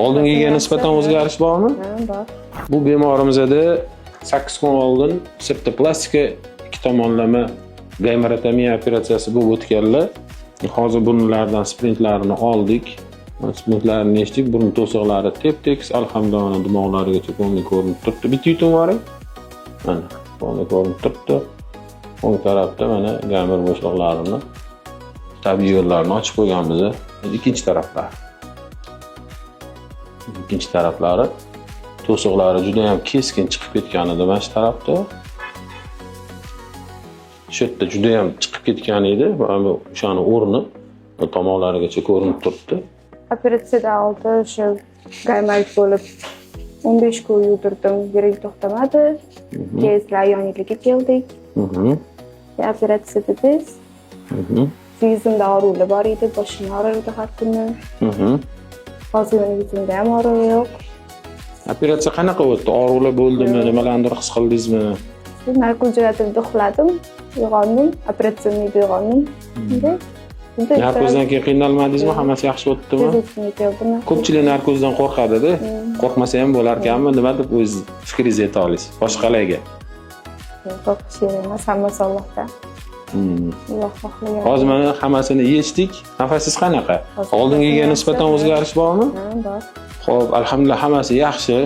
Oldingiga nisbatan o'zgarish bormi? Bor. Bu bemorimizda 8 kun oldin sirtda plastika ikki tomonlama gaymarotomiya operatsiyasi bo'lib o'tganlar. Hozir burunlardan sprintlarini oldik. Sprintlarini eshitdik, burun to'siqlari tep-tekis, alhamdulillah dimoqlarigacha ko'ngli ko'rinib turibdi. Bitta yutum boring. Mana, ko'ngli ko'rinib turibdi. O'ng tarafda mana gamir bo'shliqlarini, tabiiy yo'llarni ochib qo'yganmiz. Ikkinchi taraflar. Ikkinchi taraflari to'siqlari juda ham keskin chiqib ketgan edi mana shu tarafda. Shu yerda juda ham chiqib ketgan edi. O'shani o'rni tomonlarigacha ko'rinib turibdi. Operatsiyadan oldin o'sha gaymarik bo'lib 15 kun yurdim, yirik to'xtamadi. Keyin yoniga keldik. Operatsiyada biz yuzimda og'riqlar bor edi, boshim og'rirdi har kuni. Hozir yuzimda ham og'riq yo'q. Operatsiya qanaqa o'tdi? Og'riqlar bo'ldimi, nimalardir his qildingizmi? Narkoz jo'natib uxladim, uyg'ondim, operatsiyadan uyg'ondim. Narkozdan keyin qiynalmadingizmi? Hammasi yaxshi o'tdimi? Ko'pchilik narkozdan qo'rqadi-da. Qo'rqmasa ham bo'lar ekanmi? Nima deb o'z fikringizni ayta olasiz? Boshqalarga. Qo'rqish emas, hammasi Allohdan. Alloh xohlagan. Hozir mana hammasini yechdik. Nafasingiz qanaqa? Oldingiga nisbatan o'zgarish bormi? Bor. Xo'p, alhamdulillah hammasi yaxshi.